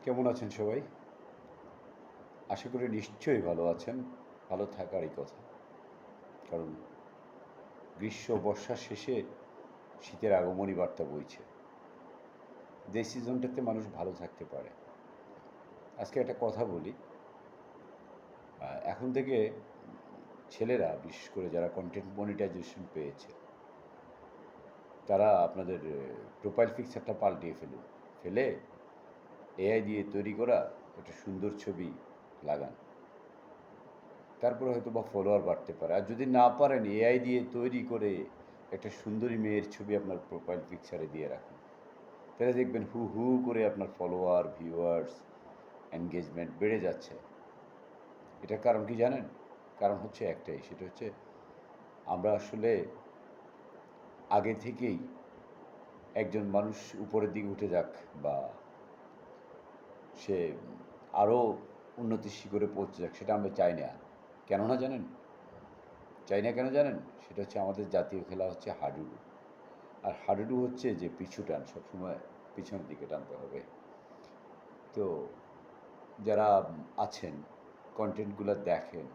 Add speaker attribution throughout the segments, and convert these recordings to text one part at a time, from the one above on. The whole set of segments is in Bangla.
Speaker 1: কেমন আছেন সবাই? আশা করি নিশ্চয়ই ভালো আছেন। ভালো থাকারই কথা। কারণ গ্রীষ্ম বর্ষার শেষে শীতের আগমনী বার্তা বইছে। যে সিজনটাতে মানুষ ভালো থাকতে পারে। আজকে একটা কথা বলি। এখন থেকে ছেলেরা বিশেষ করে যারা কন্টেন্ট মনিটাইজেশন পেয়েছে, তারা আপনাদের প্রোফাইল পিকচারটা পাল্টিয়ে ফেলুন। ফেলে এআই দিয়ে তৈরি করা একটা সুন্দর ছবি লাগান। তারপরে হয়তো বা ফলোয়ার বাড়তে পারে। আর যদি না পারেন, এআই দিয়ে তৈরি করে একটা সুন্দরী মেয়ের ছবি আপনার প্রোফাইল পিকচারে দিয়ে রাখুন। তাহলে দেখবেন হু হু করে আপনার ফলোয়ার, ভিউয়ার্স, এনগেজমেন্ট বেড়ে যাচ্ছে। এটার কারণ কি জানেন? কারণ হচ্ছে একটাই, সেটা হচ্ছে আমরা আসলে আগে থেকেই একজন মানুষ উপরের দিকে উঠে যাক বা সে আরও উন্নতির শিখরে পৌঁছে যাক, সেটা আমরা চাই না। কেননা জানেন? চাই না কেন জানেন? সেটা হচ্ছে আমাদের জাতীয় খেলা হচ্ছে হাডুডু। আর হাডুডু হচ্ছে যে পিছু টান, সবসময় পিছনের দিকে টানতে হবে। তো যারা আছেন, কন্টেন্টগুলো দেখেন,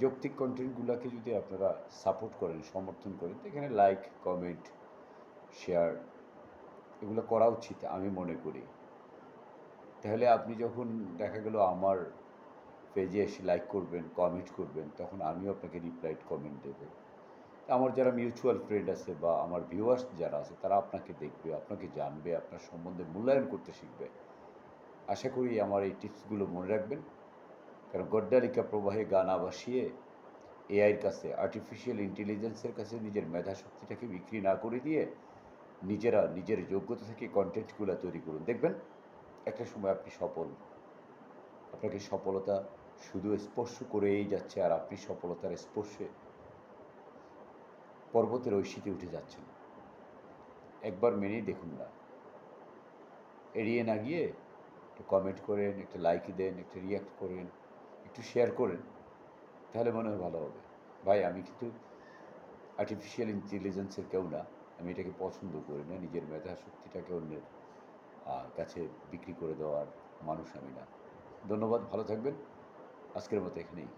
Speaker 1: যৌক্তিক কন্টেন্টগুলোকে যদি আপনারা সাপোর্ট করেন, সমর্থন করেন, তো এখানে লাইক, কমেন্ট, শেয়ার এগুলো করা উচিত আমি মনে করি। তাহলে আপনি যখন দেখা গেল আমার পেজে এসে লাইক করবেন, কমেন্ট করবেন, তখন আমিও আপনাকে রিপ্লাইড কমেন্ট দেবো। আমার যারা মিউচুয়াল ফ্রেন্ড আছে বা আমার ভিউয়ার্স যারা আছে, তারা আপনাকে দেখবে, আপনাকে জানবে, আপনার সম্বন্ধে মূল্যায়ন করতে শিখবে। আশা করি আমার এই টিপসগুলো মনে রাখবেন। কারণ গড্ডালিকা প্রবাহে গা না ভাসিয়ে এআইয়ের কাছে, আর্টিফিশিয়াল ইন্টেলিজেন্সের কাছে নিজের মেধাশক্তিটাকে বিক্রি না করে দিয়ে নিজেরা নিজের যোগ্যতা থেকে কন্টেন্টগুলো তৈরি করুন। দেখবেন একটা সময় আপনি সফল। আপনাকে সফলতা শুধু স্পর্শ করেই যাচ্ছে, আর আপনি সফলতার স্পর্শে পর্বতের ঐশীতে উঠে যাচ্ছেন। একবার মেনেই দেখুন না, এড়িয়ে না গিয়ে একটু কমেন্ট করেন, একটু লাইক দেন, একটু রিয়্যাক্ট করেন, একটু শেয়ার করেন, তাহলে মনে হয় ভালো হবে। ভাই, আমি কিন্তু আর্টিফিশিয়াল ইন্টেলিজেন্সের কেউ না। আমি এটাকে পছন্দ করি না। নিজের মেধা শক্তিটাকে অন্যের কাছে বিক্রি করে দেওয়ার মানুষ আমি না। ধন্যবাদ, ভালো থাকবেন। আজকের মতো এখানেই।